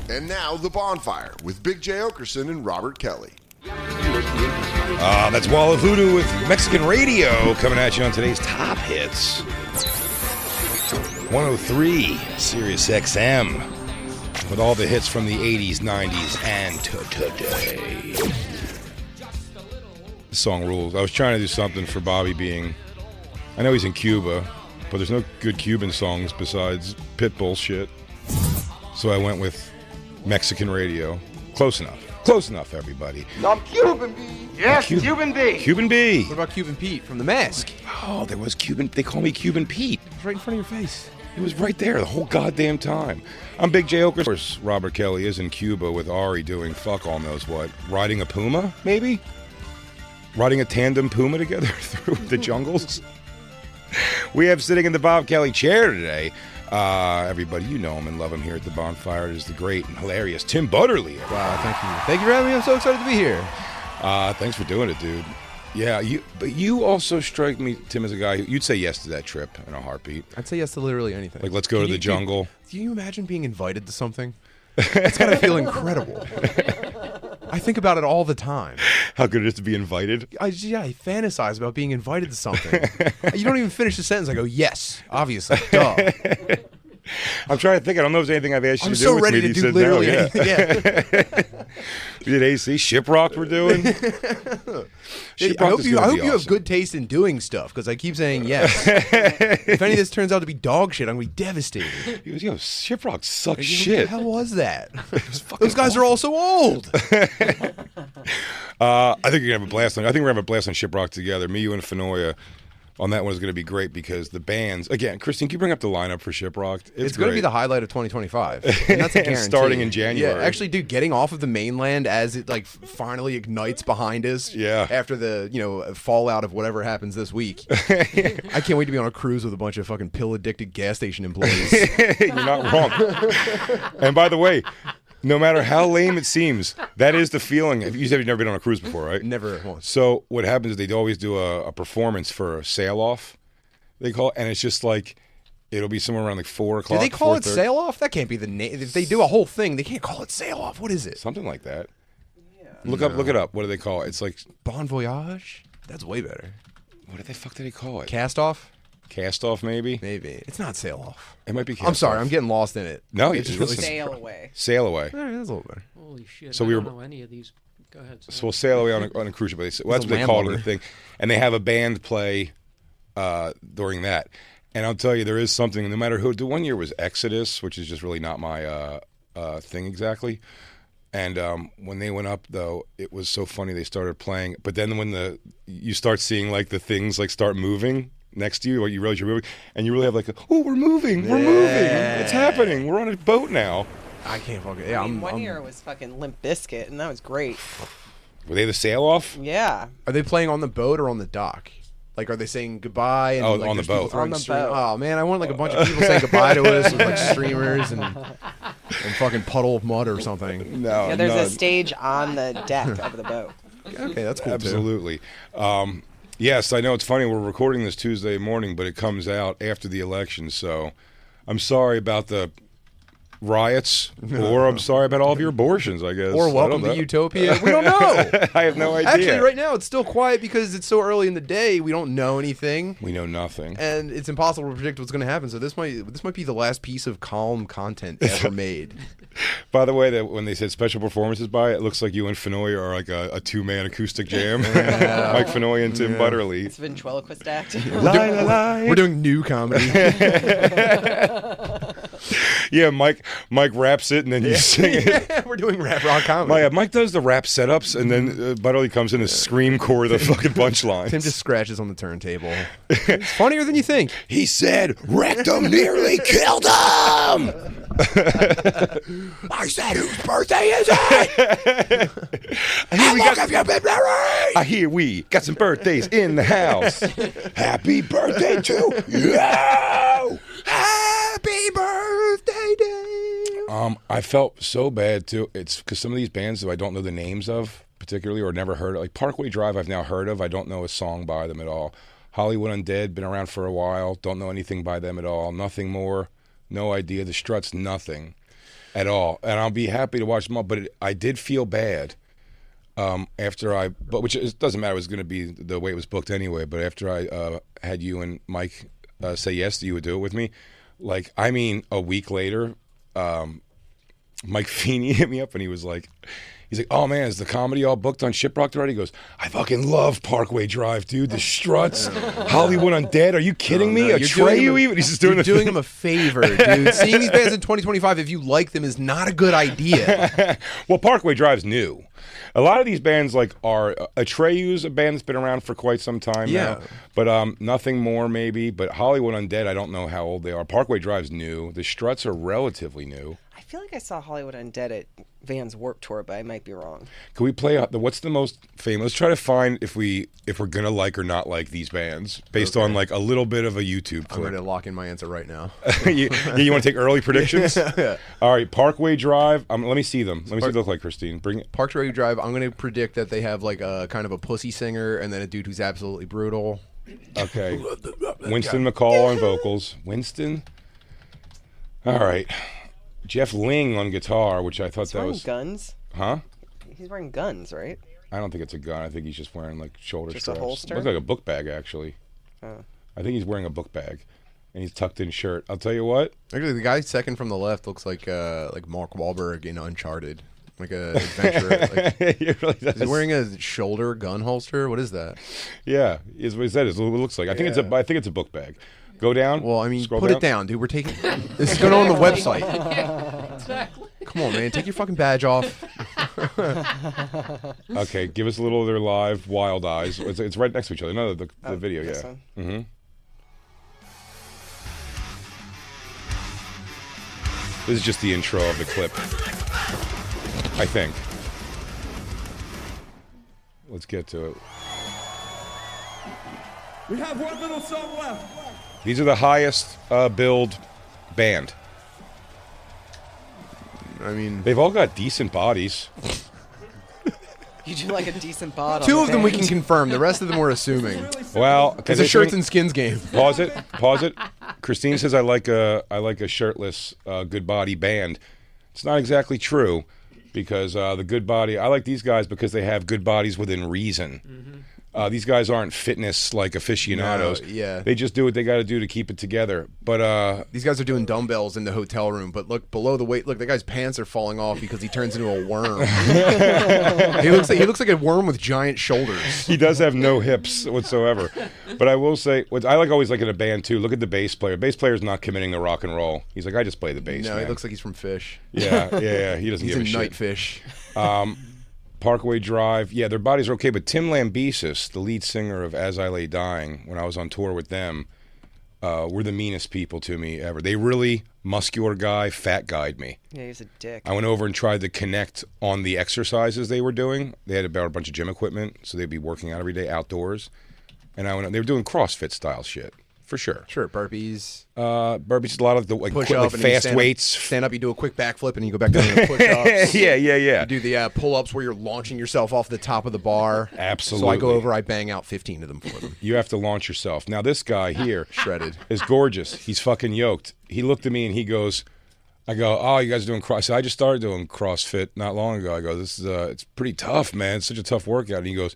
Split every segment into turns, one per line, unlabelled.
And now, The Bonfire with Big J. Okerson and Robert Kelly.
That's Wall of Voodoo with Mexican Radio coming at you on today's Top Hits. 103, Sirius XM, with all the hits from the 80s, 90s, and today. This song rules. I was trying to do something for Bobby being... I know he's in Cuba, but there's no good Cuban songs besides Pitbull shit. So I went with Mexican Radio. Close enough. Close enough, everybody.
I'm Cuban B. Yes, Cuban B.
Cuban B.
What about Cuban Pete from The Mask?
Oh, there was Cuban. They call me Cuban Pete.
It's right in front of your face.
It was right there the whole goddamn time. I'm Big J. Oker. Of course, Robert Kelly is in Cuba with Ari doing fuck all knows what. Riding a puma, maybe? Riding a tandem puma together through the jungles. We have sitting in the Bob Kelly chair today. Everybody, you know him and love him here at the Bonfire. It is the great and hilarious Tim Butterly.
Wow, thank you. Thank you for having me. I'm so excited to be here.
Thanks for doing it, dude. Yeah, but you also strike me, Tim, as a guy who you'd say yes to that trip in a heartbeat.
I'd say yes to literally anything.
Like, let's go to the jungle.
Do you imagine being invited to something? It's got to feel incredible. I think about it all the time.
How good it is to be invited?
I fantasize about being invited to something. You don't even finish the sentence. I go, yes, obviously, duh.
I'm trying to think. I don't know if there's anything I've asked you to do with me.
I'm so ready to do literally anything. Yeah.
We did AC. Shiprock we're doing.
I hope you have good taste in doing stuff, because I keep saying yes. If any of this turns out to be dog shit, I'm going to be devastated.
He goes, yo, Shiprock sucks shit.
What the hell was that? Those guys are all so old.
I think you're going to have a blast on. I think we're going to have a blast on Shiprock together. Me, you, and Fenoya. On that one is going to be great because the bands, again, Christine, can you bring up the lineup for Shiprock?
It's going to be the highlight of 2025. And that's a guarantee.
Starting in January.
Yeah, actually, dude, getting off of the mainland as it like finally ignites behind us.
Yeah.
After the fallout of whatever happens this week. I can't wait to be on a cruise with a bunch of fucking pill-addicted gas station employees.
You're not wrong. And by the way, no matter how lame it seems, that is the feeling. You said you've never been on a cruise before, right?
Never once.
So what happens is they always do a performance for a sail-off, they call it, and it's just like, it'll be somewhere around like 4 o'clock.
Do they call it sail-off? That can't be the name. If they do a whole thing, they can't call it sail-off. What is it?
Something like that. Yeah. Look it up. What do they call it? It's like...
Bon voyage? That's way better.
What the fuck do they call it?
Cast-off?
Cast-off, maybe?
Maybe. It's not sail-off.
It might be cast-off.
I'm sorry, I'm getting lost in it.
No, you just
really
sail away.
Sail away.
All right, that's a little better.
Holy shit,
so
I don't know any of these. Go ahead.
So we'll sail away on a cruise ship. That's what they call it in the thing. And they have a band play during that. And I'll tell you, there is something, no matter who. The one year was Exodus, which is just really not my thing exactly. And when they went up, though, it was so funny. They started playing. But then when you start seeing like the things like start moving next to you, or you realize you're moving, and you really have like, we're moving, it's happening, we're on a boat now.
I can't fucking. Yeah,
one year it was fucking Limp Bizkit, and that was great.
Were they the sail-off?
Yeah.
Are they playing on the boat or on the dock? Like, are they saying goodbye? And,
on the boat.
On the boat.
Oh man, I want like a bunch of people saying goodbye to us with like streamers and fucking puddle of mud or something.
No.
Yeah, there's a stage on the deck of the boat.
Okay, that's cool.
Absolutely. Yes, I know it's funny. We're recording this Tuesday morning, but it comes out after the election. So I'm sorry about the riots, or I'm sorry about all of your abortions, I guess.
Or welcome to Utopia. We don't know.
I have no idea.
Actually, right now, it's still quiet because it's so early in the day. We don't know anything.
We know nothing.
And it's impossible to predict what's going to happen. So this might be the last piece of calm content ever made.
By the way, that when they said special performances by it looks like you and Fenoy are like a two-man acoustic jam.
Yeah.
Mike Fenoy and Tim Butterly.
It's ventriloquist act.
We're doing new comedy.
Yeah, Mike raps it, and then you sing it.
Yeah, we're doing rap rock comedy.
Mike does the rap setups, and then Butterly comes in to scream core the fucking punchlines.
Tim just scratches on the turntable. It's funnier than you think.
He said, rectum nearly killed him! I said, whose birthday is it? How long have you been married? I hear we got some birthdays in the house. Happy birthday to you! Happy birthday day! I felt so bad too. It's because some of these bands that I don't know the names of particularly, or never heard of, like Parkway Drive I've now heard of. I don't know a song by them at all. Hollywood Undead, been around for a while. Don't know anything by them at all. Nothing more. No idea. The Struts, nothing. at all. And I'll be happy to watch them all. But I did feel bad after which it doesn't matter. It was going to be the way it was booked anyway. But after I had you and Mike say yes, you would do it with me. Like, I mean, a week later, Mike Feeney hit me up and he's like, oh man, is the comedy all booked on Shiprock already? He goes, I fucking love Parkway Drive, dude. The Struts, Hollywood Undead. Are you kidding me? Atreyu even? He's just doing
him a favor, dude. Seeing these bands in 2025, if you like them, is not a good idea.
Well, Parkway Drive's new. A lot of these bands are Atreyu's a band that's been around for quite some time now, but nothing more maybe. But Hollywood Undead, I don't know how old they are. Parkway Drive's new. The Struts are relatively new.
I feel like I saw Hollywood Undead at Van's Warped Tour, but I might be wrong.
Can we play what's the most famous? Let's try to find if we're gonna like or not like these bands based on like a little bit of a YouTube clip.
I'm ready to lock in my answer right now.
you want to take early predictions?
Yeah.
All right, Parkway Drive. Let me see them. Let me see what they look like, Christine. Bring it.
Parkway Drive. I'm going to predict that they have like a kind of a pussy singer and then a dude who's absolutely brutal.
Okay. Winston McCall on vocals. Winston. All right. Jeff Ling on guitar, which I thought that was
guns.
Huh?
He's wearing guns, right?
I don't think it's a gun. I think he's just wearing like shoulder
just
straps.
A holster?
Looks like a book bag actually.
Oh.
I think he's wearing a book bag, and he's tucked in shirt. I'll tell you what.
Actually, the guy second from the left looks like Mark Wahlberg in Uncharted, like a adventurer.
He really does.
Is he wearing a shoulder gun holster? What is that?
Yeah, is what it looks like. I think it's a book bag. Go down.
Well, I mean, put
down.
it down, dude. We're taking. This is going on the website.
Exactly.
Come on, man. Take your fucking badge off.
Okay, give us a little of their live Wild Eyes. It's right next to each other. No, the video, yeah. Mm-hmm. This is just the intro of the clip, I think. Let's get to it.
We have one little song left.
These are the highest billed band.
I mean,
they've all got decent bodies.
You do like a decent bottle.
Two of them we can confirm. The rest of them we're assuming.
Well,
it's a shirts and skins game.
Pause it. Christine says I like a shirtless good body band. It's not exactly true because the good body. I like these guys because they have good bodies within reason. Mm-hmm. These guys aren't fitness like aficionados.
No, yeah.
They just do what they got to do to keep it together. But
these guys are doing dumbbells in the hotel room. But look below the weight. Look, the guy's pants are falling off because he turns into a worm. he looks like a worm with giant shoulders.
He does have no hips whatsoever. But I will say, what I always like in a band too. Look at the bass player. Bass player's not committing to rock and roll. He's like, I just play the bass.
No,
man.
he looks like he's from Fish.
Yeah. He doesn't give a shit.
Night Fish.
Parkway Drive, yeah, their bodies are okay, but Tim Lambesis, the lead singer of As I Lay Dying, when I was on tour with them, were the meanest people to me ever. They really, muscular guy, fat guyed me.
Yeah, he's a dick.
I went over and tried to connect on the exercises they were doing. They had about a bunch of gym equipment, so they'd be working out every day outdoors. And they were doing CrossFit style shit. For sure.
Sure, burpees.
Burpees, a lot of the
push up,
fast weights.
Stand up, you do a quick backflip, and you go back down to push-ups.
Yeah.
You do the pull-ups where you're launching yourself off the top of the bar.
Absolutely.
So I go over, I bang out 15 of them for them.
You have to launch yourself. Now this guy here,
shredded,
is gorgeous. He's fucking yoked. He looked at me and he goes, I go, oh, you guys are doing CrossFit? I just started doing CrossFit not long ago. I go, this is it's pretty tough, man. It's such a tough workout. And he goes,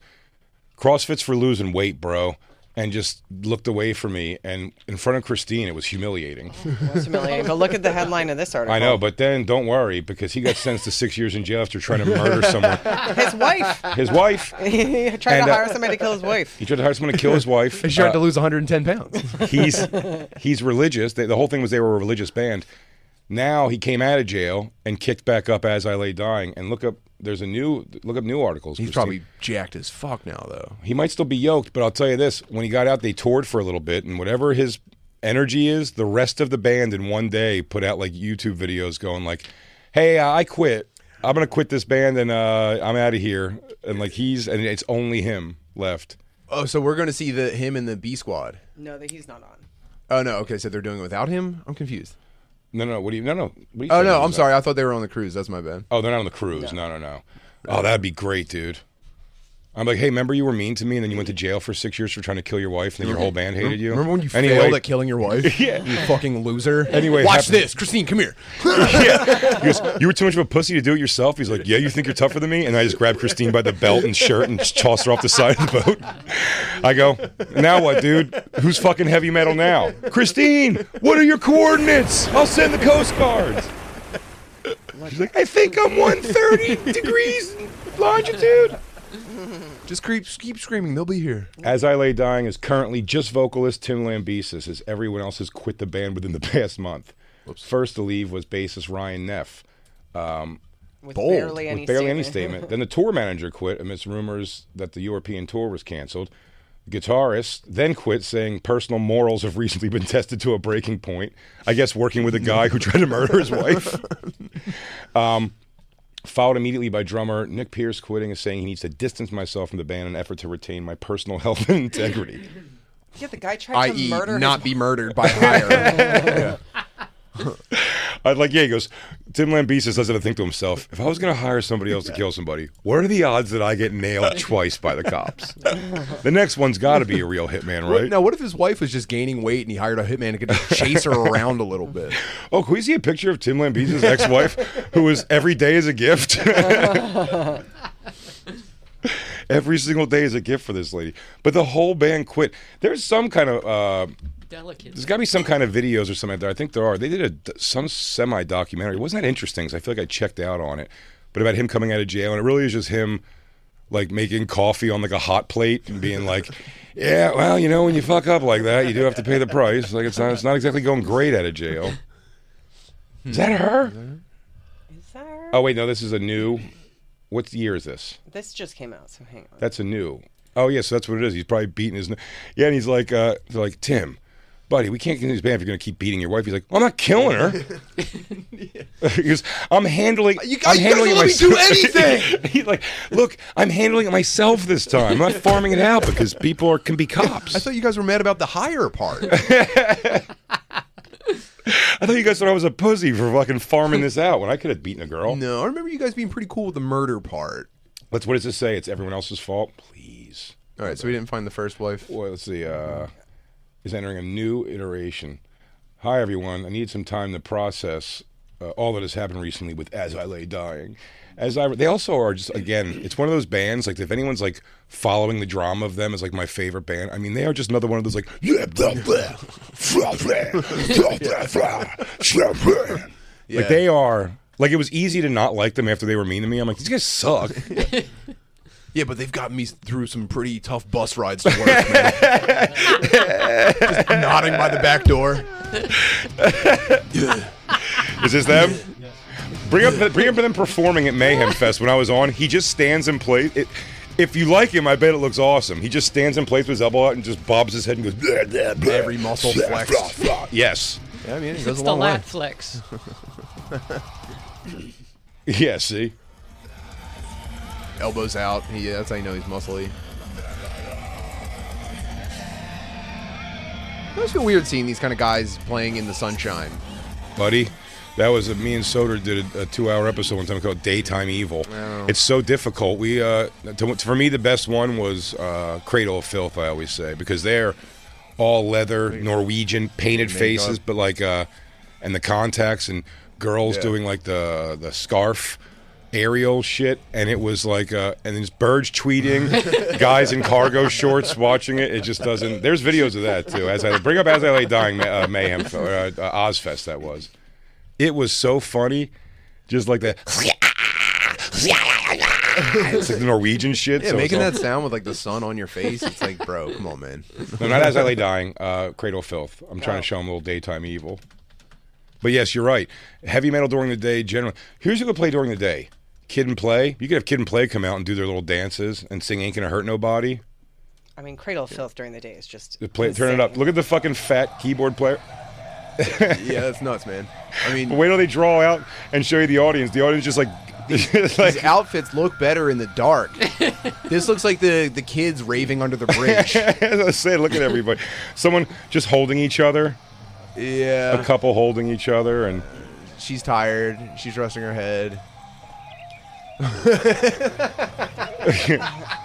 CrossFit's for losing weight, bro. And just looked away from me, and in front of Christine, it was humiliating.
It was humiliating. But look at the headline of this article.
I know, but then don't worry, because he got sentenced to 6 years in jail after trying to murder someone.
His wife.
His wife.
He tried to hire somebody to kill his wife.
He tried to hire someone to kill his wife.
He tried to lose 110 pounds.
He's religious. The whole thing was they were a religious band. Now he came out of jail and kicked back up As I Lay Dying. And look up new articles.
He's
Christine.
probably jacked as fuck now, though.
He might still be yoked, but I'll tell you this. When he got out, they toured for a little bit, and whatever his energy is, the rest of the band in one day put out like YouTube videos going like, hey, I quit. I'm going to quit this band, and I'm out of here. And like and it's only him left.
Oh, so we're going to see him in the B Squad?
No, he's not on.
Oh, no. Okay, so they're doing it without him? I'm confused.
No. What do you? No. What are you
oh no,
saying?
I'm sorry. I thought they were on the cruise. That's my bad.
Oh, they're not on the cruise. No. Oh, that'd be great, dude. I'm like, hey, remember you were mean to me, and then you went to jail for 6 years for trying to kill your wife, and then your whole band hated you?
Remember when you failed at killing your wife?
Yeah.
You fucking loser.
Anyway,
watch this. Christine, come here.
Yeah. He goes, you were too much of a pussy to do it yourself? He's like, yeah, you think you're tougher than me? And I just grabbed Christine by the belt and shirt and just tossed her off the side of the boat. I go, now what, dude? Who's fucking heavy metal now? Christine, what are your coordinates? I'll send the Coast Guards. She's like, I think I'm 130 degrees longitude.
Just keep screaming. They'll be here.
As I Lay Dying is currently just vocalist Tim Lambesis, as everyone else has quit the band within the past month. First to leave was bassist Ryan Neff.
With barely any
statement. Then the tour manager quit amidst rumors that the European tour was canceled. The guitarist then quit, saying personal morals have recently been tested to a breaking point. I guess working with a guy who tried to murder his wife. Followed immediately by drummer Nick Pierce quitting and saying he needs to distance myself from the band in an effort to retain my personal health and integrity.
Yeah, the guy tried to murder
not be murdered by hire.
I'd like, yeah, he goes, Tim Lambesis doesn't think to himself, if I was going to hire somebody else to kill somebody, what are the odds that I get nailed twice by the cops? The next one's got to be a real hitman, right?
Now, what if his wife was just gaining weight and he hired a hitman to chase her around a little bit?
Oh, can we see a picture of Tim Lambesis' ex-wife, who was every day is a gift? Every single day is a gift for this lady. But the whole band quit. There's some kind of...
Delicate.
There's got to be some kind of videos or something like that. I think there are. They did some semi-documentary. It wasn't that interesting, because I feel like I checked out on it. But about him coming out of jail, and it really is just him, like, making coffee on, like, a hot plate and being like, yeah, well, you know, when you fuck up like that, you do have to pay the price. Like, it's not exactly going great out of jail. Is that her?
Is that her?
Oh, wait, no, this is a new... What year is this?
This just came out, so hang on.
That's a new... Oh, yeah, so that's what it is. He's probably beating his... Yeah, and he's like, they're like, Tim... Buddy, we can't get in this band if you're going to keep beating your wife. He's like, well, I'm not killing her. He goes, I'm handling it myself.
do anything.
He's like, look, I'm handling it myself this time. I'm not farming it out because people can be cops.
I thought you guys were mad about the hire part.
I thought you guys thought I was a pussy for fucking farming this out when I could have beaten a girl.
No, I remember you guys being pretty cool with the murder part.
What does it say? It's everyone else's fault? Please.
All right, so we didn't find the first wife.
Well, let's see. Is entering a new iteration. Hi, everyone. I need some time to process all that has happened recently with As I Lay Dying. They also are just, again, it's one of those bands, like, if anyone's, like, following the drama of them as, like, my favorite band, I mean, they are just another one of those, like, like, they are, like, it was easy to not like them after they were mean to me. I'm like, these guys suck.
Yeah, but they've gotten me through some pretty tough bus rides to work, man. Just nodding by the back door.
Is this them? Yes. Bring up them performing at Mayhem Fest when I was on. He just stands and plays. If you like him, I bet it looks awesome. He just stands and plays with his elbow out and just bobs his head and goes, blah, blah, blah,
every muscle flex.
Blah, blah. Yes.
Yeah, I mean, it goes
It's
a
the
long way.
lat flex.
Yeah, see?
Elbows out. That's how you know he's muscly. It always feel weird seeing these kind of guys playing in the sunshine.
Buddy, that was me and Soder did a 2-hour episode one time called Daytime Evil.
Oh.
It's so difficult. We for me, the best one was Cradle of Filth, I always say, because they're all leather, Norwegian, painted faces, but like, and the contacts, and girls doing like the scarf aerial shit, and it was like and there's birds tweeting, guys in cargo shorts watching it. It just doesn't. There's videos of that too. As I Lay Dying, Mayhem Ozfest, that was. It was so funny, just like that. It's like the Norwegian shit.
Yeah,
so
making that sound with like the sun on your face. It's like, bro, come on, man.
No, not As I Lay Dying. Cradle of Filth. I'm trying to show them a little Daytime Evil. But yes, you're right. Heavy metal during the day, generally. Here's who could play during the day. Kid and Play. You could have Kid and Play come out and do their little dances and sing Ain't Gonna Hurt Nobody.
I mean, Cradle of Filth during the day is just
Turn it up. Look at the fucking fat keyboard player.
Yeah, that's nuts, man. I mean,
wait till they draw out and show you the audience. The audience just like...
These outfits look better in the dark. This looks like the kids raving under the bridge.
As I say, look at everybody. Someone just holding each other.
Yeah.
A couple holding each other, and...
She's tired. She's resting her head.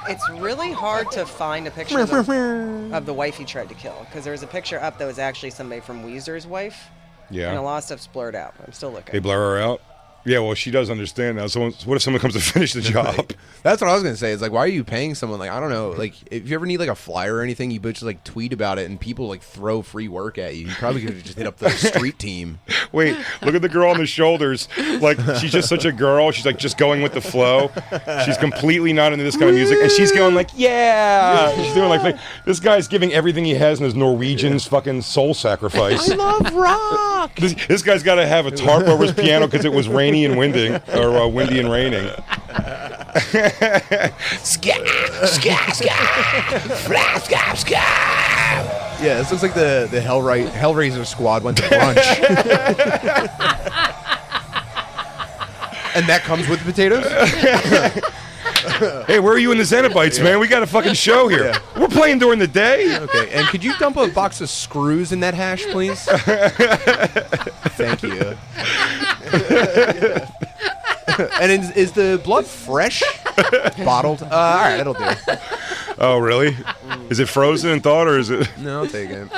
It's really hard to find a picture of the wife he tried to kill, because there's a picture up that was actually somebody from Weezer's wife.
Yeah.
And a lot of stuff's blurred out. I'm still looking.
They blur her out? Yeah, well, she does understand now. So what if someone comes to finish the job?
That's what I was gonna say. It's like, why are you paying someone? Like, I don't know. Like, if you ever need like a flyer or anything, you just like tweet about it, and people like throw free work at you. You probably could have just hit up the street team.
Wait, look at the girl on the shoulders. Like, she's just such a girl. She's like just going with the flow. She's completely not into this kind of music, and she's going like, yeah. She's doing like this guy's giving everything he has in his Norwegian's fucking soul sacrifice.
I love rock.
This guy's got to have a tarp over his piano because it was rainy and windy, or windy and raining.
Yeah, this looks like the Hellraiser squad went to brunch. And that comes with potatoes?
Hey, where are you in the Xenobites, man? We got a fucking show here.
Yeah.
We're playing during the day.
Okay, and could you dump a box of screws in that hash, please? Thank you. And is the blood fresh? Bottled? All right, that'll do.
Oh, really? Is it frozen and thawed, or is it?
No, I'll take it.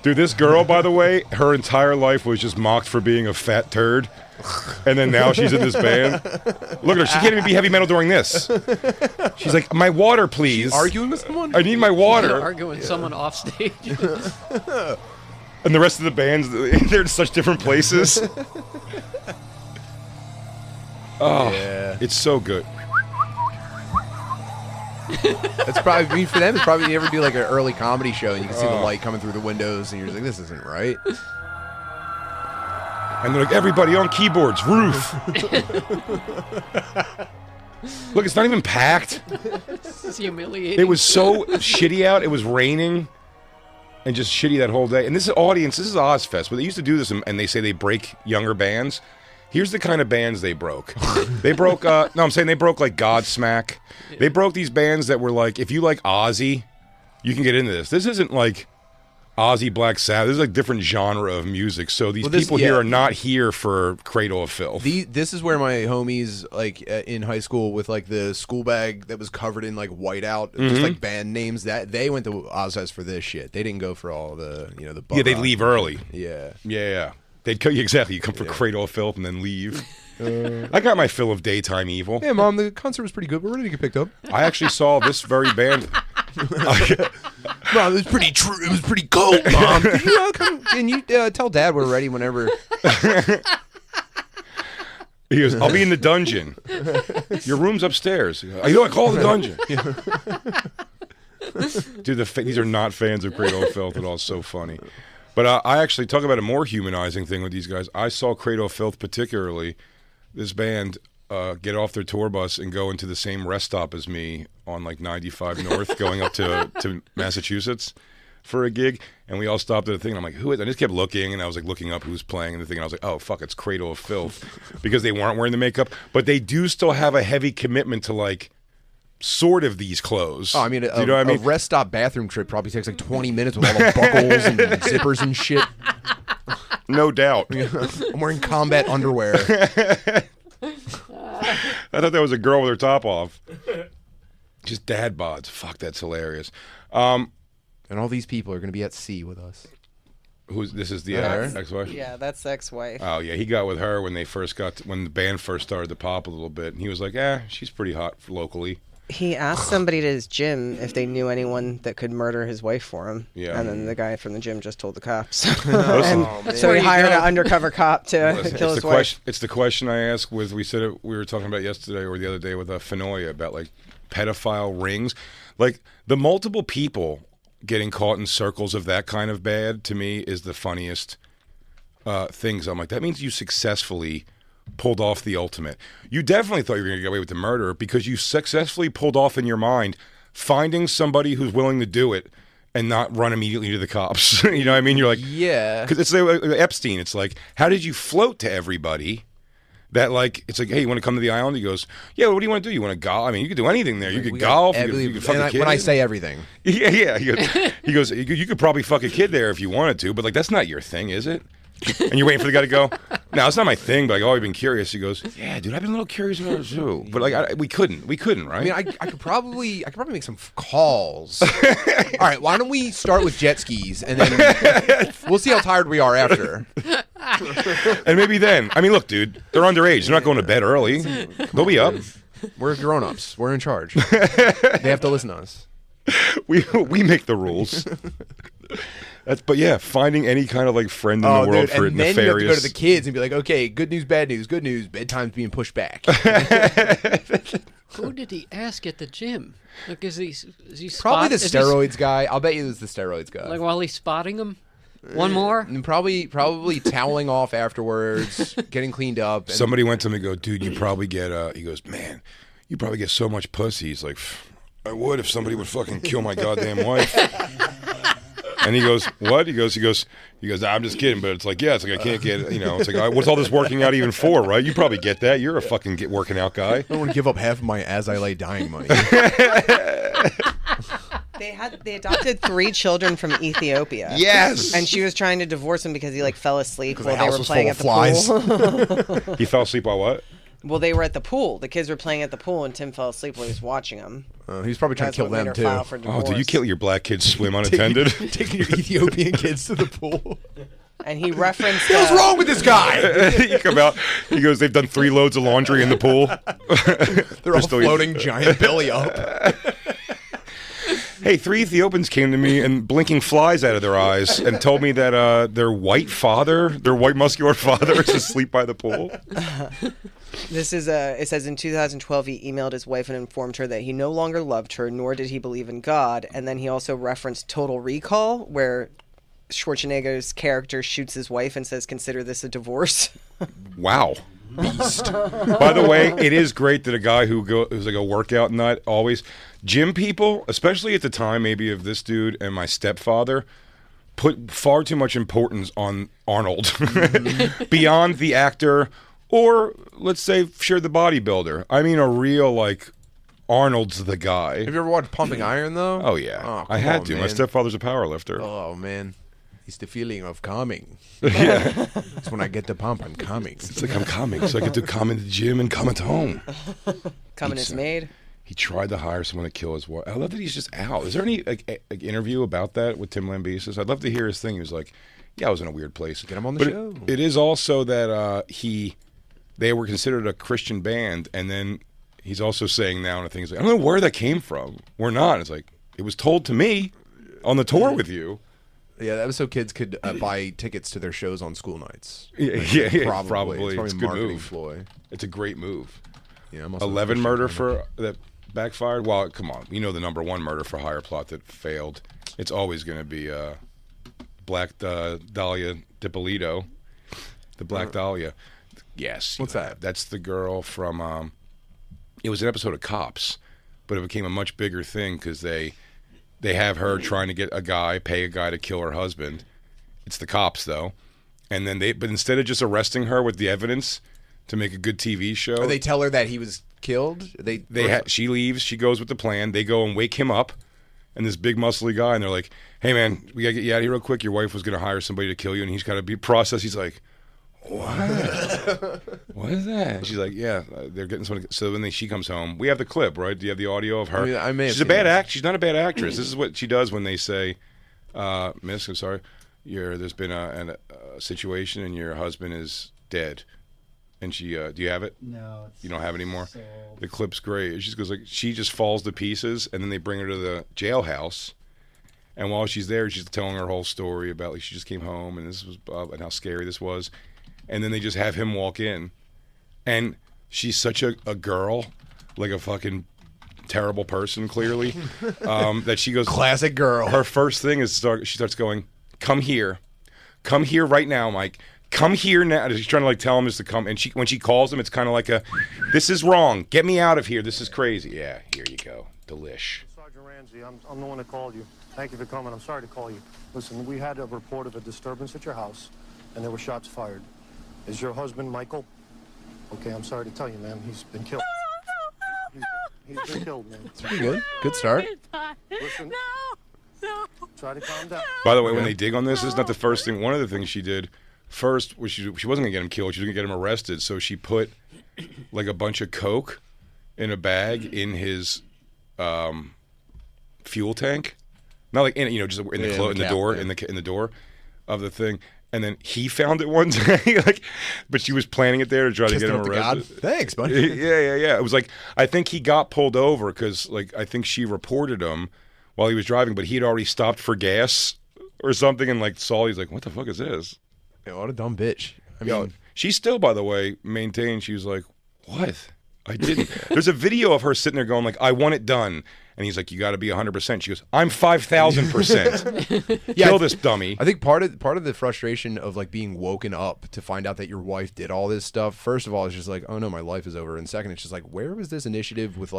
Dude, this girl, by the way, her entire life was just mocked for being a fat turd. And then now she's in this band. Look at her. She can't even be heavy metal during this. She's like, my water, please.
Arguing with someone?
I need my water.
Arguing with someone off stage.
And the rest of the bands, they're in such different places. Oh,
Yeah.
it's so good.
That's probably, I mean, for them, it's probably you ever do like an early comedy show and you can see the light coming through the windows and you're just like, this isn't right.
And they're like, everybody on keyboards, roof. Look, it's not even packed.
This is humiliating.
It was so shitty out. It was raining and just shitty that whole day. And this is audience, this is Ozfest, but they used to do this and they say they break younger bands. Here's the kind of bands they broke. They broke, no, I'm saying they broke like Godsmack. They broke these bands that were like, if you like Ozzy, you can get into this. This isn't like Ozzy, Black Sabbath. This is like different genre of music. So these people here are not here for Cradle of Filth.
This is where my homies, like in high school, with like the school bag that was covered in like whiteout, just like band names, that they went to Ozfest for this shit. They didn't go for all the the.
Yeah, they'd leave early.
Yeah.
Yeah. They'd come, exactly. You come for Cradle of Filth and then leave. I got my fill of daytime evil.
Yeah, Mom, the concert was pretty good. We're ready to get picked up.
I actually saw this very band.
Mom, it was pretty true. It was pretty cold, Mom. Can you tell Dad we're ready whenever?
He goes, I'll be in the dungeon. Your room's upstairs. I call the dungeon. Dude, these are not fans of Cradle of Filth at all. It's so funny. But I actually talk about a more humanizing thing with these guys. I saw Cradle of Filth particularly, this band, get off their tour bus and go into the same rest stop as me on like 95 North going up to Massachusetts for a gig. And we all stopped at a thing. And I'm like, who is it? I just kept looking, and I was like looking up who's playing and the thing. And I was like, oh, fuck, it's Cradle of Filth. Because they weren't wearing the makeup. But they do still have a heavy commitment to like sort of these clothes.
Oh, I mean,
you know what I mean?
A rest stop bathroom trip probably takes like 20 minutes with all the buckles and zippers and shit.
No doubt.
I'm wearing combat underwear.
I thought that was a girl with her top off. Just dad bods. Fuck, that's hilarious.
And all these people are going to be at sea with us.
This is the ex-wife?
Yeah, that's the ex-wife.
Oh, yeah, he got with her when when the band first started to pop a little bit. And he was like, she's pretty hot locally.
He asked somebody at his gym if they knew anyone that could murder his wife for him.
Yeah.
And then the guy from the gym just told the cops.
Listen,
So he hired an undercover cop to kill his wife.
It's the question I asked we were talking about yesterday or the other day with Fenoya about like pedophile rings. Like the multiple people getting caught in circles of that kind of bad, to me, is the funniest things. I'm like, that means you successfully pulled off the ultimate. You definitely thought you were going to get away with the murder because you successfully pulled off in your mind finding somebody who's willing to do it and not run immediately to the cops. You know what I mean? You're like,
yeah.
Because it's like Epstein. It's like, how did you float to everybody that like, it's like, hey, you want to come to the island? He goes, yeah, what do you want to do? You want to golf? I mean, you could do anything there. You could golf. You could fuck a kid.
When I say everything.
Yeah. He goes, you could probably fuck a kid there if you wanted to, but like, that's not your thing, is it? And you're waiting for the guy to go, Now it's not my thing, but like, oh, I've been curious. He goes, yeah, dude, I've been a little curious about it too. But like, we couldn't, right?
I mean, I could probably make some calls. All right, why don't we start with jet skis, and then we'll see how tired we are after.
And maybe then. I mean, look, dude, they're underage. They're not going to bed early. They'll be up.
We're grown-ups. We're in charge. They have to listen to us.
We make the rules. But yeah, finding any kind of like friend in the world
dude,
for
and
it
then you have
nefarious.
to go to the kids and be like, okay, good news, bad news, good news, bedtime's being pushed back.
Who did he ask at the gym? Like, is he
Probably the
is he
steroids guy. I'll bet you it was the steroids guy.
Like while he's spotting them. One more.
And probably toweling off afterwards, getting cleaned up. And
Somebody went to him and go, dude, you probably get. He goes, man, you probably get so much pussy. He's like, I would if somebody would fucking kill my goddamn wife. And he goes, what? He goes, I'm just kidding, but it's like, yeah, it's like I can't get, it's like, what's all this working out even for, right? You probably get that. You're a fucking working out guy.
I don't want to give up half of my as I lay dying money.
They adopted 3 children from Ethiopia.
Yes.
And she was trying to divorce him because he like fell asleep while
the
they
house
were
was
playing
full
at
of
the
flies.
pool.
He fell asleep while what?
Well, they were at the pool. The kids were playing at the pool, and Tim fell asleep while he was watching them.
He's probably trying
That's
to kill
what made
them
her
too.
file for
Oh,
divorce.
did you kill your black kids swim unattended?
Taking your Ethiopian kids to the pool.
And he referenced.
What's wrong with this guy?
You come out. He goes, they've done 3 loads of laundry in the pool.
They're all
still-
floating giant belly up.
Hey, 3 Ethiopians came to me and blinking flies out of their eyes and told me that their white muscular father is asleep by the pool.
This is it says in 2012 he emailed his wife and informed her that he no longer loved her, nor did he believe in God. And then he also referenced Total Recall, where Schwarzenegger's character shoots his wife and says, "Consider this a divorce."
Wow. Beast. By the way, it is great that a guy who's like a workout nut always. Gym people, especially at the time maybe of this dude and my stepfather, put far too much importance on Arnold beyond the actor or, let's say, sure, the bodybuilder. I mean, a real, like, Arnold's the guy.
Have you ever watched Pumping Iron, though?
Oh, yeah.
Oh,
I had
on,
to.
man.
My stepfather's a power lifter.
Oh, man. It's the feeling of coming.
Yeah.
It's when I get the pump, I'm coming.
It's like I'm coming, so I get to come in the gym and come at home.
Coming is made.
He tried to hire someone to kill his wife. I love that he's just out. Is there any like interview about that with Tim Lambesis? I'd love to hear his thing. He was like, yeah, I was in a weird place.
Get him on the
But
show.
It is also that they were considered a Christian band, and then he's also saying now in a thing, he's like, I don't know where that came from. We're not. It's like, it was told to me on the tour with you.
Yeah, that was so kids could buy tickets to their shows on school nights.
Yeah,
Probably.
It's
a
a good
marketing
move.
ploy.
It's a great move.
Yeah, I'm also
11
a
murder
Christian.
for that backfired. Well, come on, you know the number 1 murder for hire plot that failed. It's always going to be Black Dalia Dippolito, the Black Dahlia. Yes,
What's that?
That's the girl from. It was an episode of Cops, but it became a much bigger thing because they have her trying to get pay a guy to kill her husband. It's the Cops though, and then but instead of just arresting her with the evidence to make a good TV show,
Or they tell her that he was killed.
she leaves. She goes with the plan. They go and wake him up, and this big muscly guy, and they're like, "Hey man, we gotta get you out of here real quick. Your wife was gonna hire somebody to kill you, and he's got to be processed." He's like, "What? What is that?" And she's like, "Yeah, they're getting someone." So when she comes home, we have the clip, right? Do you have the audio of her?
I mean, I may have
She's a
seen
bad
this.
act. She's not a bad actress. This is what she does when they say, "Miss, I'm sorry, there's been a situation, and your husband is dead." And she, do you have it?
No.
You don't have it anymore? The clip's great. She just goes like, she just falls to pieces, and then they bring her to the jailhouse. And while she's there, she's telling her whole story about like she just came home and this was and how scary this was. And then they just have him walk in, and she's such a girl, like a fucking terrible person, clearly, that she goes
Classic girl.
Her first thing is she starts going, come here right now, Mike. Come here now. She's trying to like tell him just to come. And when she calls him, it's kind of like this is wrong. Get me out of here. This is crazy. Yeah, here you go. Delish.
Sergeant Ramsey, I'm the one that called you. Thank you for coming. I'm sorry to call you. Listen, we had a report of a disturbance at your house, and there were shots fired. Is your husband Michael? Okay, I'm sorry to tell you, man. He's been killed. He's been killed, man.
It's pretty good. Good start.
Listen. No. Try to calm down.
By the way, when they dig on this is not the first thing. One of the things she did, first, she wasn't going to get him killed. She was going to get him arrested. So she put like a bunch of coke in a bag in his fuel tank. Not like in, just in the door of the thing. And then he found it one day, but she was planning it there to try to get him arrested.
Thanks, buddy.
Yeah. It was like, I think he got pulled over because, I think she reported him while he was driving, but he had already stopped for gas or something, and saw. He's like, "What the fuck is this?"
Yeah, what a dumb bitch. I mean,
she still, by the way, maintained. She was like, "What? I didn't." There's a video of her sitting there going, "I want it done." And he's like, "You got to be 100%." She goes, "I'm 5,000%." Kill this dummy.
I think part of the frustration of being woken up to find out that your wife did all this stuff. First of all, it's just like, oh no, my life is over. And second, it's just like, where was this initiative with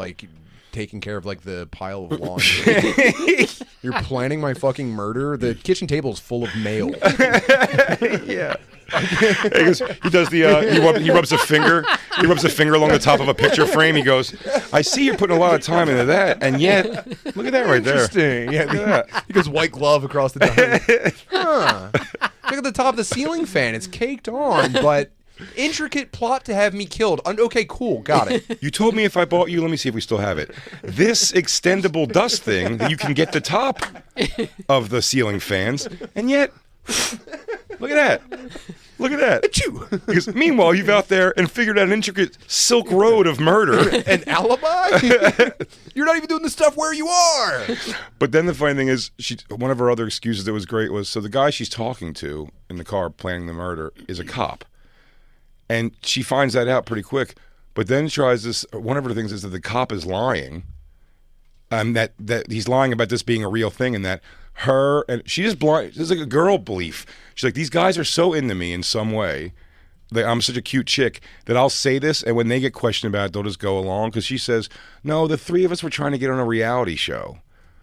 taking care of the pile of laundry? You're planning my fucking murder. The kitchen table's full of mail.
Yeah. He does the he rubs a finger. He rubs a finger along the top of a picture frame. He goes, "I see you're putting a lot of time into that, and yet look at that right there."
Interesting. Yeah, he goes white glove across the dining. Huh. Look at the top of the ceiling fan. It's caked on, but intricate plot to have me killed. Okay, cool, got it.
You told me if I bought you, let me see if we still have it. This extendable dust thing that you can get the top of the ceiling fans, and yet, look at that. Look at that. Because meanwhile, you've out there and figured out an intricate Silk Road of murder.
An alibi? You're not even doing the stuff where you are.
But then the funny thing is, one of her other excuses that was great was, so the guy she's talking to in the car planning the murder is a cop. And she finds that out pretty quick. But then tries this, one of her things is that the cop is lying. That he's lying about this being a real thing, and that her, and she just blind, it's like a girl belief. She's like, these guys are so into me in some way, that I'm such a cute chick, that I'll say this, and when they get questioned about it, they'll just go along. Because she says, no, the three of us were trying to get on a reality show.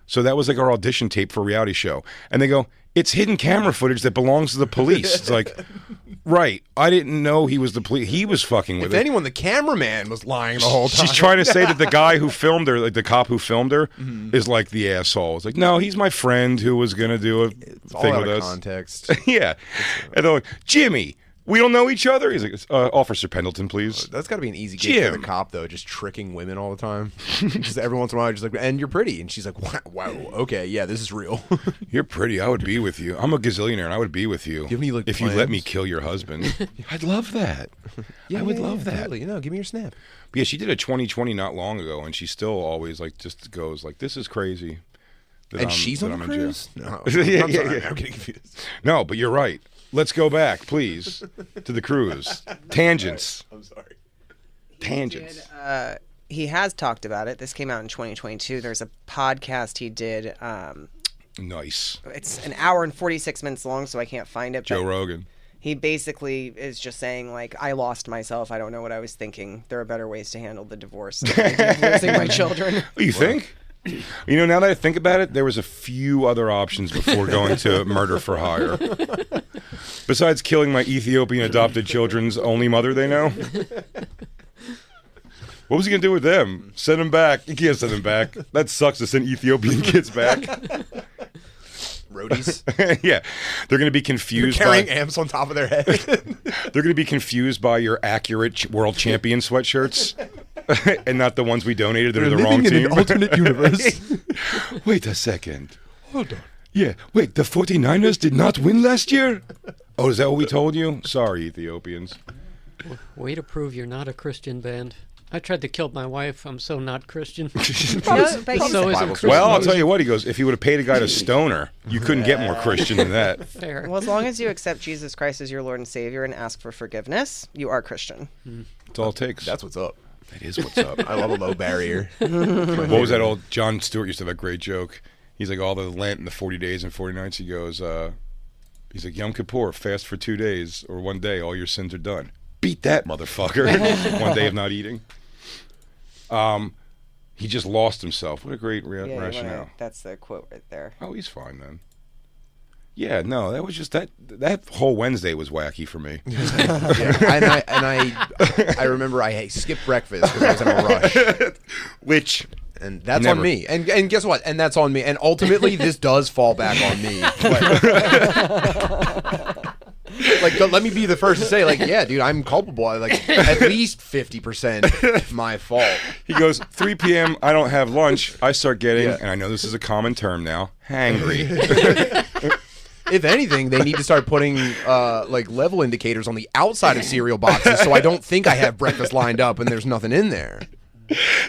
So that was our audition tape for a reality show. And they go, it's hidden camera footage that belongs to the police. It's like, right, I didn't know he was the police. He was fucking with it.
If anyone, the cameraman was lying the whole time.
She's trying to say that the guy who filmed her, the cop who filmed her, is the asshole. It's like, no, he's my friend who was going to do a thing with us.
Context.
Yeah. And they're like, Jimmy, we don't know each other? He's like, Officer Pendleton, please.
That's got to be an easy gig for the cop, though, just tricking women all the time. Just every once in a while, just and you're pretty. And she's like, wow, okay, yeah, this is real.
You're pretty. I would be with you. I'm a gazillionaire, and I would be with you.
Do you have any,
if you let me kill your husband. I'd love that. I would love that.
Totally. Give me your snap.
But yeah, she did a 2020 not long ago, and she still always just goes this is crazy.
And she's on the cruise? No.
I'm sorry,
I'm getting confused.
No, but you're right. Let's go back, please, to the cruise. Tangents.
I'm sorry.
Tangents.
He has talked about it. This came out in 2022. There's a podcast he did.
Nice.
It's an hour and 46 minutes long, so I can't find it.
Joe Rogan.
He basically is just saying, I lost myself. I don't know what I was thinking. There are better ways to handle the divorce than losing my children.
You think? Now that I think about it, there was a few other options before going to murder for hire. Besides killing my Ethiopian adopted children's only mother they know. What was he going to do with them? Send them back. You can't send them back. That sucks to send Ethiopian kids back.
Roadies.
Yeah. They're going to be confused.
They're carrying amps on top of their head.
They're going to be confused by your accurate world champion sweatshirts. And not the ones we donated that are the wrong team.
In an alternate universe.
Wait a second. Hold on. Yeah, wait, the 49ers did not win last year? Oh, is that what we told you? Sorry, Ethiopians.
Way to prove you're not a Christian band. I tried to kill my wife. I'm so not Christian.
But
So isn't Christian.
Well, I'll tell you what, he goes, if he would have paid a guy to stone her, you couldn't get more Christian than that.
Fair.
Well, as long as you accept Jesus Christ as your Lord and Savior and ask for forgiveness, you are Christian.
That's all it takes.
That's what's up.
That is what's up.
I love a low barrier.
What was that old John Stewart used to have a great joke. He's like, all the Lent and the 40 days and 40 nights, he goes, he's like, Yom Kippur, fast for 2 days or 1 day, all your sins are done. Beat that, motherfucker. 1 day of not eating. He just lost himself. What a great rationale.
That's the quote right there.
Oh, he's fine then. Yeah, no, that was just that whole Wednesday was wacky for me.
Yeah. I remember I skipped breakfast because I was in a rush. And that's on me. And guess what? And that's on me. And ultimately, this does fall back on me. Like, let me be the first to say, like, yeah, dude, I'm culpable. Like, at least 50% my fault.
He goes, 3 p.m., I don't have lunch. I start getting, and I know this is a common term now, hangry.
If anything, they need to start putting like level indicators on the outside of cereal boxes so I don't think I have breakfast lined up and there's nothing in there.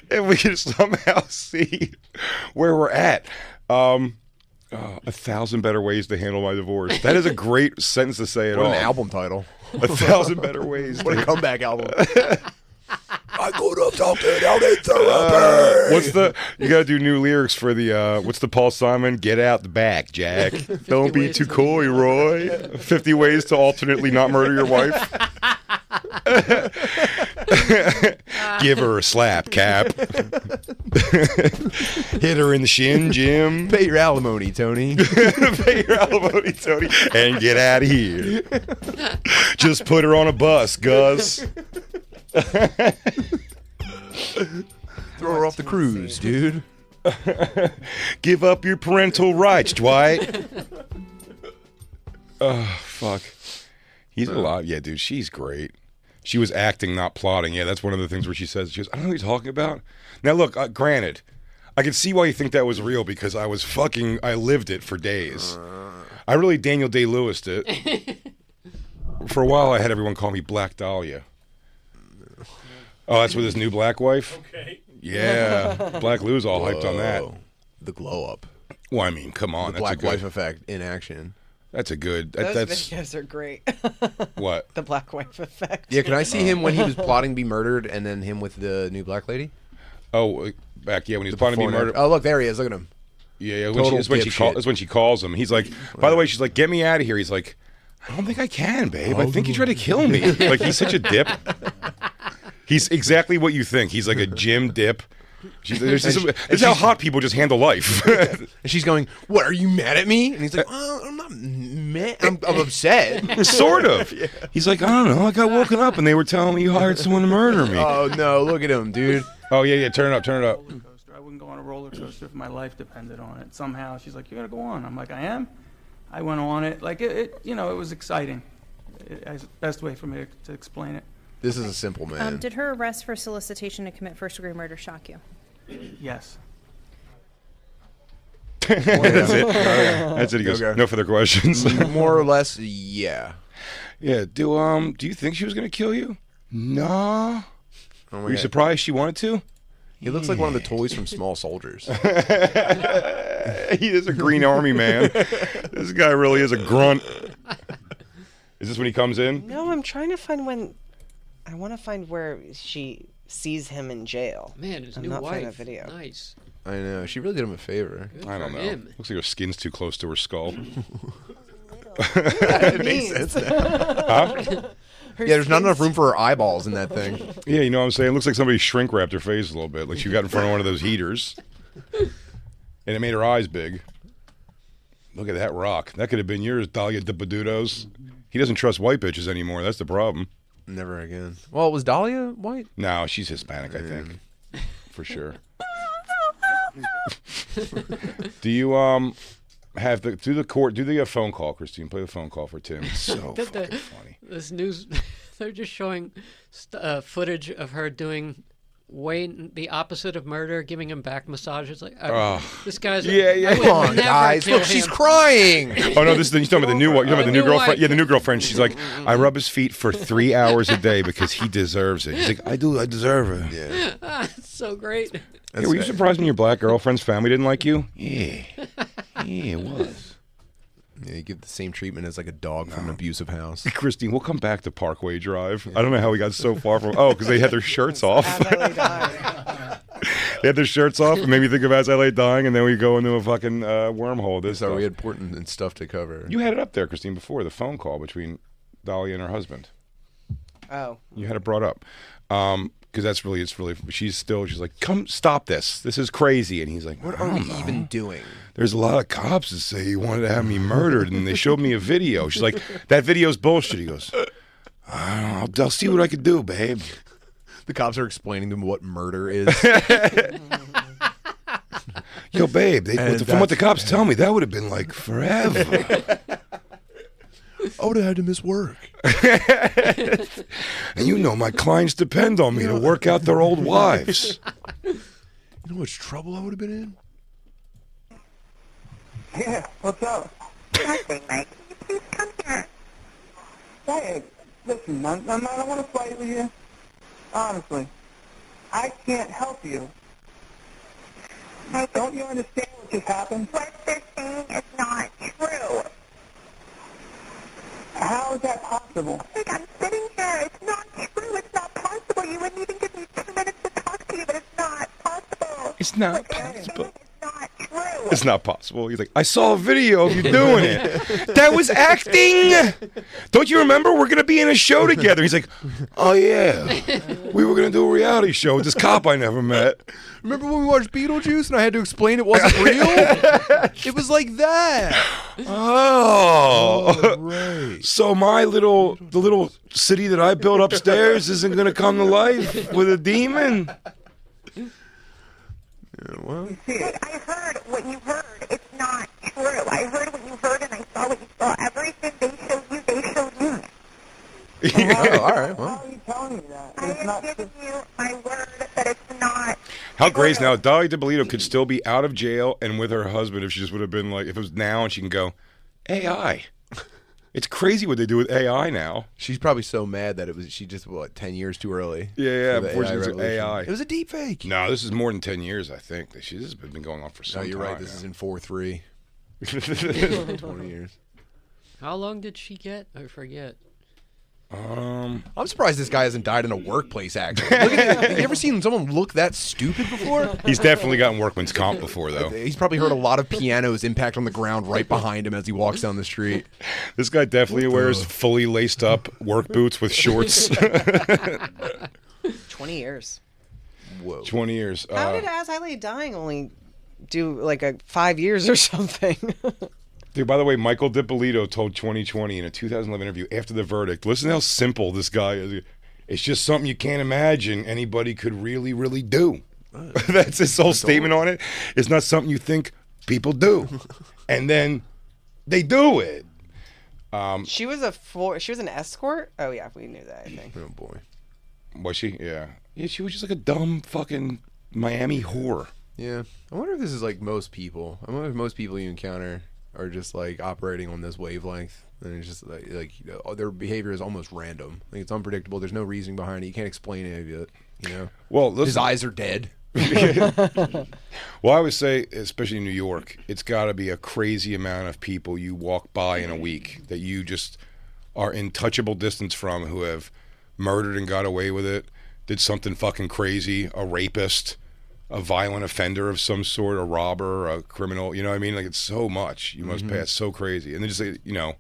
And we can somehow see where we're at. 1,000 better ways to handle my divorce. That is a great sentence to say at all.
What an album title.
1,000 better ways.
What a comeback album.
I could have talked it out in therapy. What's the? You gotta do new lyrics for the. What's the Paul Simon? Get out the back, Jack. Don't be too coy, Roy. 50 ways to alternately not murder your wife. Give her a slap, Cap. Hit her in the shin, Jim.
Pay your alimony, Tony.
Pay your alimony, Tony, and get out of here. Just put her on a bus, Gus.
Throw her off the cruise, dude.
Give up your parental rights, Dwight. Oh, fuck. He's alive. Yeah, dude, she's great. She was acting, not plotting. Yeah, that's one of the things where she says, I don't know what you're talking about. Now, look, granted, I can see why you think that was real because I lived it for days. I really Daniel Day-Lewis'd it. For a while, I had everyone call me Black Dahlia. Oh, that's with his new black wife?
Okay.
Yeah. Black Lou's all hyped on that.
The glow up.
Well, I mean, come on.
The black wife effect in action.
That's a good...
Those
that's
videos are great.
What?
The black wife effect.
Yeah, can I see him when he was plotting to be murdered and then him with the new black lady?
Oh, back, yeah, when he was plotting to be murdered.
Oh, look, there he is. Look at him.
Yeah,
That's
when she calls him. He's like, by the way, she's like, get me out of here. He's like, I don't think I can, babe. I think he tried to kill me. Like, he's such a dip. He's exactly what you think. He's like a gym dip. This is how hot people just handle life.
And she's going, what, are you mad at me? And he's like, I'm not mad. I'm upset.
Sort of. Yeah. He's like, I don't know. I got woken up and they were telling me you hired someone to murder me.
Oh, no. Look at him, dude.
Oh, yeah. Turn it up.
I wouldn't go on a roller coaster if my life depended on it. Somehow she's like, you gotta go on. I'm like, I am. I went on it. Like, it was exciting. It's the best way for me to explain it.
This is a simple man.
Did her arrest for solicitation to commit first-degree murder shock you?
Yes.
That's it. That's it. He goes, no further questions.
More or less, yeah.
Yeah. Do you think she was gonna kill you? No.
Oh,
Were you surprised she wanted to?
He looks like one of the toys from Small Soldiers.
He is a Green Army man. This guy really is a grunt. Is this when he comes in?
No, I'm trying to find when. I want to find where she sees him in jail.
Man, his
I'm
new
not finding
wife.
that video.
Nice.
I know. She really did him a favor.
Good
I don't
for
know.
him.
Looks like her skin's too close to her skull.
It makes sense now.
Huh?
Yeah, there's not enough room for her eyeballs in that thing.
Yeah, you know what I'm saying? It looks like somebody shrink wrapped her face a little bit. Like she got in front of one of those heaters. And it made her eyes big. Look at that rock. That could have been yours, Dalia Dippolito's. He doesn't trust white bitches anymore. That's the problem.
Never again. Well, was Dalia white?
No, she's Hispanic, I think. For sure. Do you have do the phone call, Christine? Play the phone call for Tim. It's so fucking funny.
This news, they're just showing footage of her doing the opposite of murder, giving him back massages. Like, this guy's
yeah.
Come on, guys. Look, she's crying.
Oh no, this is you're talking about the new one. You're talking about the new girlfriend.
wife.
Yeah, the new girlfriend. She's like, I rub his feet for 3 hours a day because he deserves it. He's like, I deserve it.
Yeah.
It's so great.
Yeah, were you surprised when your black girlfriend's family didn't like you? Yeah, it was.
Yeah, you give the same treatment as like a dog from an abusive house.
Christine, we'll come back to Parkway Drive. I don't know how we got so far from. Oh, because they had their shirts off. They had their shirts off. It made me think of As I Lay Dying, and then we go into a fucking wormhole. This
So we had important stuff to cover.
You had it up there, Christine, before the phone call between Dalia and her husband.
Oh.
You had it brought up. Because it's really, she's like, come stop this. This is crazy. And he's like,
What are we even doing?
There's a lot of cops that say he wanted to have me murdered, and they showed me a video. She's like, that video's bullshit. He goes, I'll see what I can do, babe.
The cops are explaining to him what murder is.
Yo, babe, from what the cops tell me, that would have been like forever.
I would have had to miss work.
And you know my clients depend on me to work out their old wives.
You know how much trouble I would have been in?
Yeah, what's up?
Nothing, Mike. Can you please come here?
Hey, listen, I don't want to fight with you. Honestly, I can't help you. Don't you understand what just happened?
What they're saying is not true.
How is that possible?
Like, I'm sitting here. It's not true. It's not possible. You wouldn't even give me 2 minutes to talk to you, but it's not possible.
It's not
What they're
possible.
saying is not true.
It's not possible. He's like, I saw a video of you doing it. That was acting. Don't you remember? We're going to be in a show together. He's like, oh, yeah. We were going to do a reality show with this cop I never met.
Remember when we watched Beetlejuice and I had to explain it wasn't real? It was like that.
Oh.
Right.
So the little city that I built upstairs isn't going to come to life with a demon?
Yeah, well.
Like, I heard what you heard. It's not true. I heard what you heard and I saw what you saw. Everything they showed you, they showed me.
Oh, all right.
How
Well.
are you telling me that?
I
It's not
am giving you my word that it's not.
How great is now? Dalia Dippolito could still be out of jail and with her husband if she just would have been like, if it was now and she can go, AI. It's crazy what they do with AI now.
She's probably so mad that she just, 10 years too early?
Yeah,
for the
before she was
revolution.
AI.
It was a deep fake.
No, this is more than 10 years, I think. This has been going on for some
No,
time.
you're right. This
now.
is in 4-3. 20 years.
How long did she get? I forget.
I'm surprised this guy hasn't died in a workplace accident. Look at it. You ever seen someone look that stupid before?
He's definitely gotten workman's comp before, though.
He's probably heard a lot of pianos impact on the ground right behind him as he walks down the street.
This guy definitely wears fully laced up work boots with shorts.
20 years.
Whoa.
20 years.
How did As I Lay Dying only do like 5 years or something?
Dude, by the way, Michael Dippolito told 2020 in a 2011 interview after the verdict, listen how simple this guy is. It's just something you can't imagine anybody could really, really do. That's his whole statement on it. It's not something you think people do. And then they do it.
She was an escort? Oh yeah, we knew that, I think.
Oh boy.
Was she? Yeah. Yeah, she was just like a dumb fucking Miami whore.
Yeah. I wonder if this is like most people. I wonder if most people you encounter are just like operating on this wavelength, and it's just like you know, their behavior is almost random. Like it's unpredictable. There's no reasoning behind it. You can't explain any of it. You know.
Well, listen,
his eyes are dead.
Well, I would say, especially in New York, it's got to be a crazy amount of people you walk by in a week that you just are in touchable distance from, who have murdered and got away with it, did something fucking crazy, a rapist, a violent offender of some sort, a robber, a criminal, you know what I mean? Like, it's so much. You must pass so crazy. And then just, you know,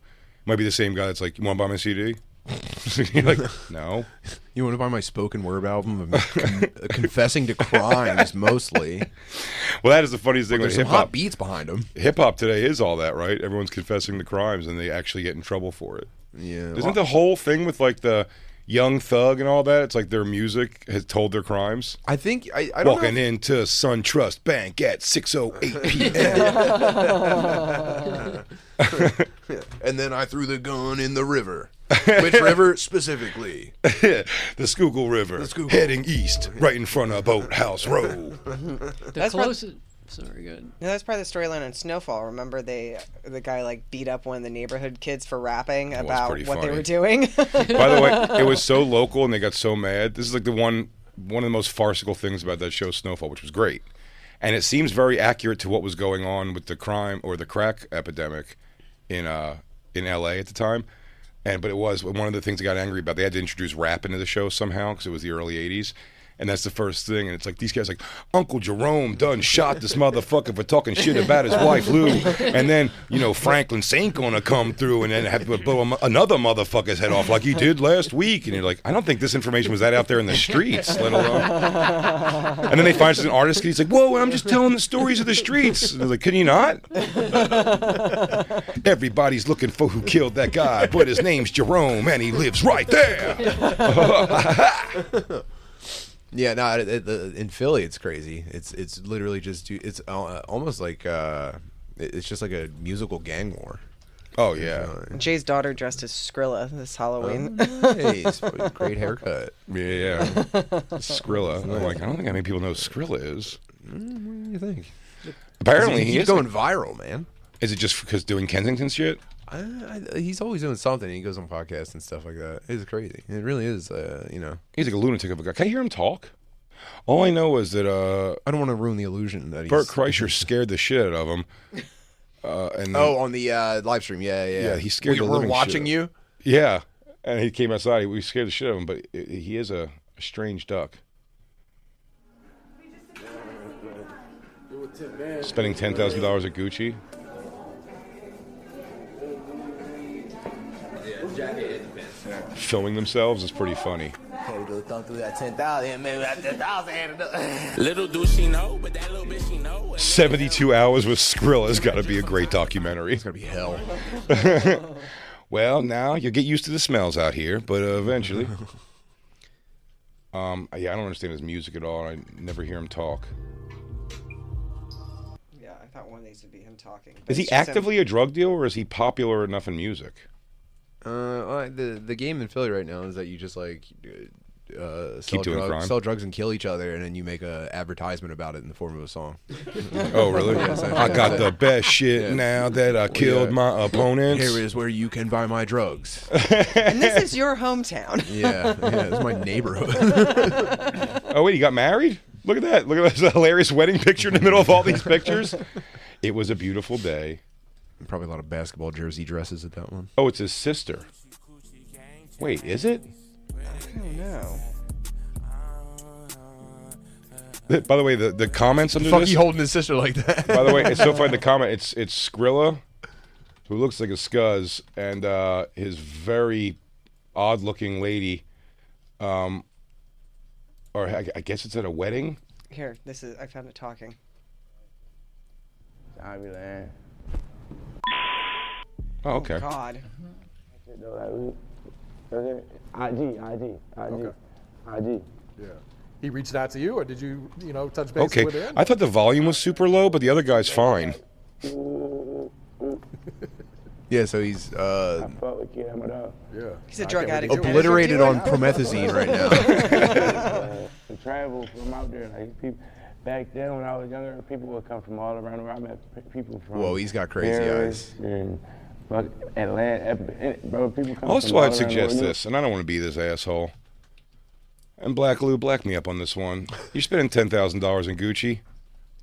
might be the same guy that's like, you want to buy my CD? You're like, no.
You want to buy my spoken word album of confessing to crimes, mostly?
Well, that is the funniest thing.
There's some hot beats behind them.
Hip-hop today is all that, right? Everyone's confessing to crimes, and they actually get in trouble for it.
Yeah.
Isn't the whole thing with, like, the Young Thug and all that, it's like their music has told their crimes?
I think I don't
walking
know
into SunTrust Bank at 6:08 p.m.
And then I threw the gun in the river. Which river specifically?
The Schuylkill River. Heading east, right in front of Boathouse Road.
The closest. Sorry, good.
No, that's part of the storyline on Snowfall. Remember, the guy like beat up one of the neighborhood kids for rapping about what they were doing.
By the way, it was so local and they got so mad. This is like one of the most farcical things about that show, Snowfall, which was great, and it seems very accurate to what was going on with the crime or the crack epidemic in L.A. at the time. But it was one of the things I got angry about. They had to introduce rap into the show somehow because it was the early '80s. And that's the first thing. And it's like, these guys like, Uncle Jerome done shot this motherfucker for talking shit about his wife, Lou. And then, you know, Franklin Saint gonna come through and then have to blow another motherfucker's head off like he did last week. And you're like, I don't think this information was that out there in the streets, let alone. And then they find an artist, and he's like, whoa, I'm just telling the stories of the streets. And they're like, can you not? Everybody's looking for who killed that guy, but his name's Jerome and he lives right there.
Yeah, no, in Philly it's crazy. It's literally just it's almost like it's just like a musical gang war.
Oh yeah.
Jay's daughter dressed as Skrilla this Halloween.
Nice. Great haircut.
Yeah. Skrilla. I'm like, I don't think many people know who Skrilla is.
What do you think?
Apparently
he's
is
going viral, man.
Is it just because doing Kensington shit?
He's always doing something. He goes on podcasts and stuff like that. It's crazy. It really is.
He's like a lunatic of a guy. Can I hear him talk? All I know is that
I don't want to ruin the illusion that he's...
Bert Kreischer scared the shit out of him.
On the live stream, yeah.
He scared the living
We're watching
shit.
you.
Yeah, and he came outside. We scared the shit out of him, but he is a strange duck. Spending $10,000 at Gucci. Filming themselves is pretty funny.
Little do she know, but that little bit she know.
72 Hours with Skrilla has got to be a great documentary.
It's gonna be hell.
Well, now you'll get used to the smells out here, but eventually. I don't understand his music at all. I never hear him talk.
Yeah, I thought one of these would be him talking.
Is he actively a drug dealer, or is he popular enough in music?
The game in Philly right now is that you just like
sell
drugs and kill each other, and then you make a advertisement about it in the form of a song.
Oh, really?
Yes,
I got the best shit now that I killed my opponents.
Here is where you can buy my drugs.
And this is your hometown.
Yeah, it's my neighborhood.
Oh, wait, he got married? Look at that. Look at this hilarious wedding picture in the middle of all these pictures. It was a beautiful day.
Probably a lot of basketball jersey dresses at that one.
Oh, it's his sister. Wait, is it?
I don't know.
By the way, the comments under
Fuck
this.
he holding his sister like that.
By the way, it's so funny. The comment. It's Skrilla, who looks like a scuzz, and his very odd-looking lady. Or I guess it's at a wedding.
Here, I found it talking.
Oh, okay.
Oh, God.
IG. Yeah. He reached out to you, or did you, touch base with him?
I thought the volume was super low, but the other guy's fine.
Yeah, so he's
He's a drug addict.
Obliterated on promethazine right now.
To travel from out there, like people back then when I was younger, people would come from all around the world. I met people from.
Whoa, he's got crazy
Paris
eyes.
And Atlanta, bro. People come
Also,
from all
I'd
around
suggest
the world.
this, and I don't want to be this asshole. And Black Lou, black me up on this one. You're spending $10,000 in Gucci.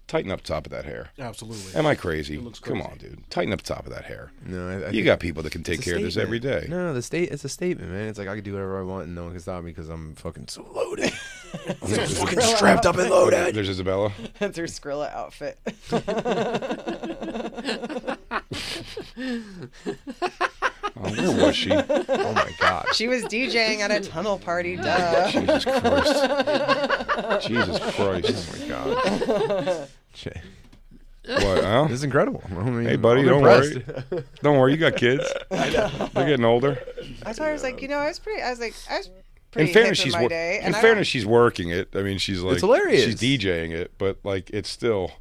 Tighten up top of that hair.
Absolutely.
Am I crazy?
It looks
Come
crazy.
on, dude. Tighten up top of that hair.
No,
you got people that can take care of this every day.
No, it's a statement, man. It's like I can do whatever I want and no one can stop me because I'm fucking so loaded. I'm fucking strapped up and loaded.
There's Isabella.
That's her Skrilla outfit.
Oh, where was she? Oh my God.
She was DJing at a tunnel party. Duh.
Jesus Christ. Jesus Christ.
Oh my God.
What? Huh?
This is incredible. I mean,
Hey, buddy,
I'm
don't
impressed.
worry. Don't worry, you got kids.
I know.
They're getting older.
That's why I was like, I was pretty
In fairness,
hip in my day.
in fairness, she's working it. I mean, she's like,
It's hilarious.
She's DJing it, but like, it's still.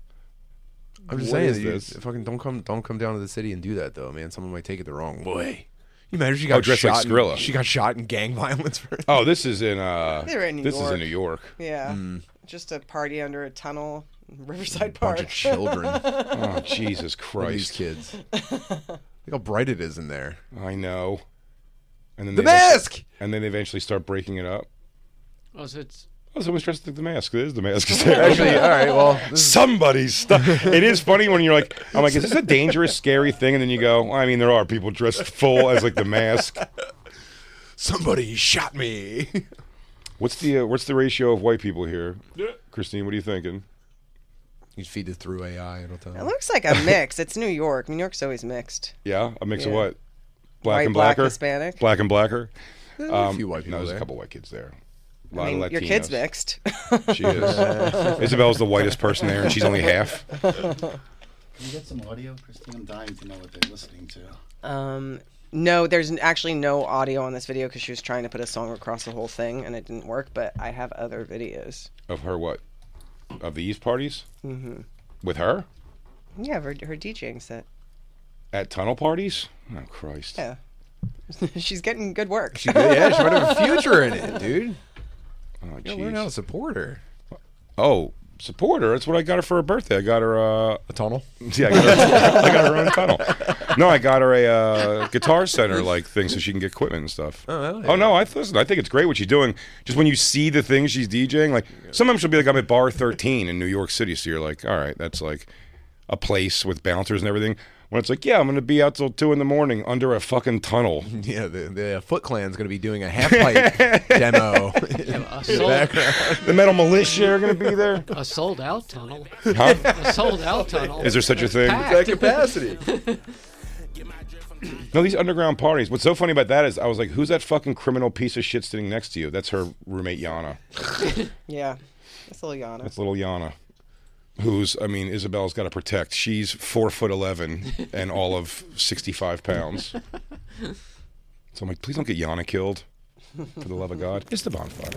I'm just
what
saying,
is
you
this?
fucking don't come down to the city and do that though, man. Someone might take it the wrong way. You imagine she got
dressed
shot
like Skrilla.
she got shot in gang violence for it.
Oh, this is in.
They're in New
this
York.
is in New York.
Yeah, just a party under a tunnel, in Riverside Park.
Bunch of children.
Oh, Jesus
Look at these
Christ!
kids. Look how bright it is in there.
I know. And then
The
they eventually-
mask!
And then they eventually start breaking it up.
Oh, so it's
Oh, someone's dressed like the mask. It is the mask.
Actually, all right, well,
somebody's stuck. It is funny when you're like, I'm like, is this a dangerous, scary thing? And then you go, well, I mean, there are people dressed full as like the mask.
Somebody shot me.
What's the ratio of white people here? Christine, what are you thinking?
You feed it through AI. It'll tell
It
you.
looks like a mix. It's New York. New York's always mixed.
Yeah, a mix of
Yeah.
what? Black
White,
and
black,
blacker.
Hispanic.
Black and blacker.
There's a few white people
No, there's
there.
a couple white kids there. A
I
lot
mean,
of Latinos.
your kid's mixed.
She is. Isabel's the whitest person there, and she's only half.
Can you get some audio, Christine? I'm dying to know what they're listening to.
No, there's actually no audio on this video because she was trying to put a song across the whole thing and it didn't work. But I have other videos.
Of her what? Of these parties?
Mm-hmm.
With her?
Yeah, her DJing set.
At tunnel parties? Oh, Christ.
Yeah. She's getting good work.
She might have a future in it, dude.
Oh,
You gotta learn how to support her.
Oh, support her? That's what I got her for her birthday. I got her
a tunnel.
Yeah, I got her own tunnel. No, I got her a guitar center like thing so she can get equipment and stuff.
Oh, yeah.
Oh no, listen. I think it's great what she's doing. Just when you see the things she's DJing, like sometimes she'll be like, I'm at Bar 13 in New York City, so you're like, all right, that's like a place with bouncers and everything. When it's like, yeah, I'm going to be out till 2 a.m. under a fucking tunnel.
Yeah, the Foot Clan's going to be doing a half pipe demo.
The Metal Militia are going to be there.
A sold out tunnel.
Huh?
A sold out tunnel.
Is there such a thing?
That capacity.
No, these underground parties. What's so funny about that is I was like, who's that fucking criminal piece of shit sitting next to you? That's her roommate, Yana.
Yeah. That's little Yana.
That's little Yana. Who's, I mean, Isabel's got to protect. She's 4'11" and all of 65 pounds. So I'm like, please don't get Yana killed. For the love of God. It's the Bonfire.